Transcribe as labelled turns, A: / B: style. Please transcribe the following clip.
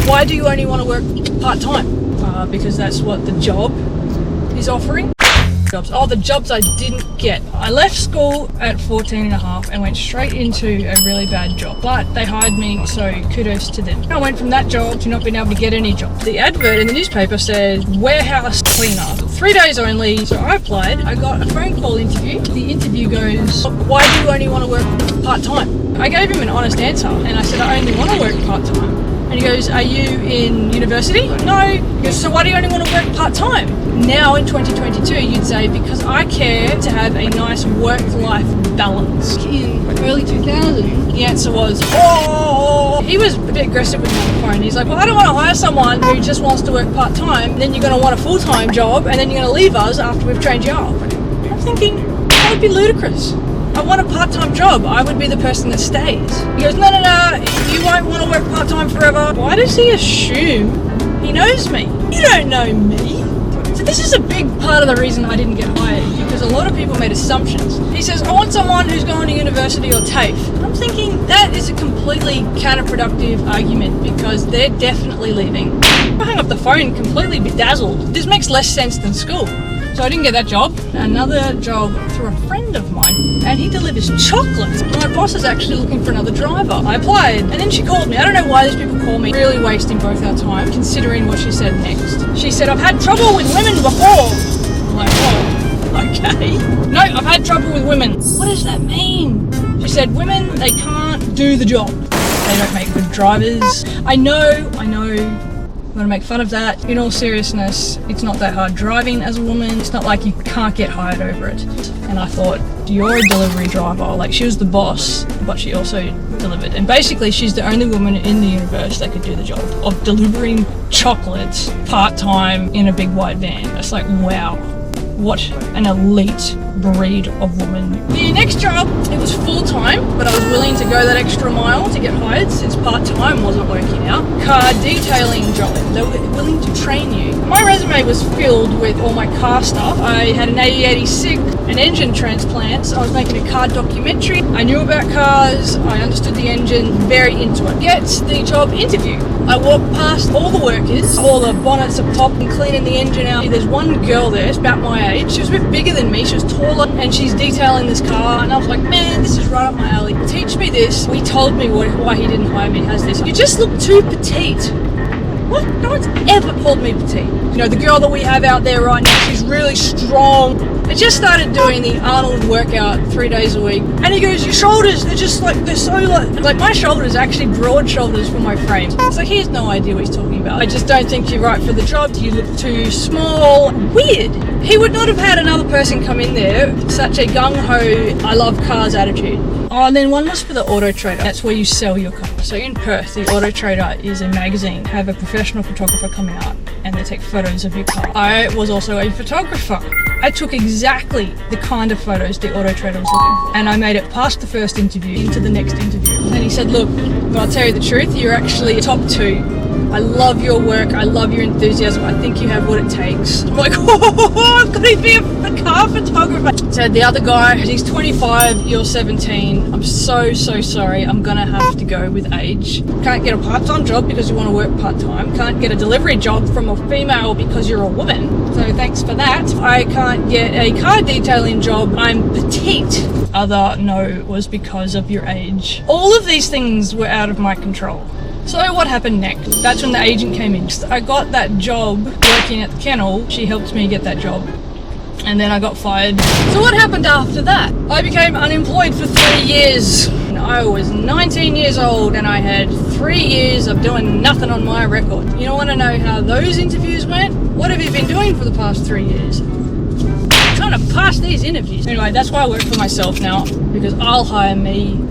A: why do you only want to work part-time? Because that's what the job is offering. Oh, the jobs I didn't get. I left school at 14 and a half and went straight into a really bad job, but they hired me, so kudos to them. I went from that job to not being able to get any job. The advert in the newspaper said warehouse cleaner, 3 days only. So I applied. I got a phone call interview. The interview goes, why do you only want to work part-time? I gave him an honest answer and I said I only want to work part-time. And he goes, are you in university? No. He goes, so why do you only want to work part-time? Now in 2022, you'd say, because I care to have a nice work-life balance. In early 2000, the answer was, oh. He was a bit aggressive with me on the phone. He's like, well, I don't want to hire someone who just wants to work part-time. Then you're going to want a full-time job, and then you're going to leave us after we've trained you up. I'm thinking, that would be ludicrous. I want a part-time job. I would be the person that stays. He goes, no, you won't want to work part-time forever. Why does he assume he knows me? You don't know me. So this is a big part of the reason I didn't get hired, because a lot of people made assumptions. He says, I want someone who's going to university or TAFE. I'm thinking that is a completely counterproductive argument, because they're definitely leaving. I hung up the phone completely bedazzled. This makes less sense than school. So I didn't get that job. Another job through a friend of mine, and he delivers chocolates. My boss is actually looking for another driver. I applied, and then she called me. I don't know why these people call me. Really wasting both our time, considering what she said next. She said, I've had trouble with women before. I'm like, oh, okay. No, I've had trouble with women. What does that mean? She said, women, they can't do the job. They don't make good drivers. I know. I'm going to make fun of that. In all seriousness, it's not that hard driving as a woman. It's not like you can't get hired over it. And I thought, you're a delivery driver. Like, she was the boss, but she also delivered. And basically, she's the only woman in the universe that could do the job of delivering chocolates part-time in a big white van. It's like, wow, what an elite breed of woman. The next job, it was full-time, but I was willing to go that extra mile to get hired since part-time wasn't working out. Car detailing job. They were willing to train you. My resume was filled with all my car stuff. I had an ADHD, an engine transplant. I was making a car documentary. I knew about cars. I understood the engine, very into it. Get the job interview. I walked past all the workers, all the bonnets are popped and cleaning the engine out. There's one girl there, it's about my age. She was a bit bigger than me, she was taller, and she's detailing this car, and I was like, man, this is right up my alley. Teach me this. He told me why he didn't hire me. Has this. You just look too petite. What? No one's ever called me petite. You know, the girl that we have out there right now, she's really strong. I just started doing the Arnold workout 3 days a week, and he goes, your shoulders, they're just like, they're so like my shoulders actually broad shoulders for my frame. It's like, he has no idea what he's talking about. I just don't think you're right for the job. You look too small. Weird. He would not have had another person come in there, such a gung-ho, I love cars attitude. Oh, and then one was for the Auto Trader. That's where you sell your car. So in Perth, the Auto Trader is a magazine. Have a professional photographer coming out and they take photos of your car. I was also a photographer. I took exactly the kind of photos the Auto Trader was looking for. And I made it past the first interview into the next interview. And he said, look, but I'll tell you the truth, you're actually top 2. I love your work, I love your enthusiasm, I think you have what it takes. I'm like, oh, I've got to be a car photographer. So the other guy, he's 25, you're 17. I'm so sorry, I'm gonna have to go with age. Can't get a part-time job because you want to work part-time. Can't get a delivery job from a female because you're a woman. So thanks for that. I can't get a car detailing job, I'm petite. Other no was because of your age. All of these things were out of my control. So what happened next? That's when the agent came in. I got that job working at the kennel. She helped me get that job. And then I got fired. So what happened after that? I became unemployed for 3 years. I was 19 years old and I had 3 years of doing nothing on my record. You want to know how those interviews went? What have you been doing for the past 3 years? I'm trying to pass these interviews. Anyway, that's why I work for myself now, because I'll hire me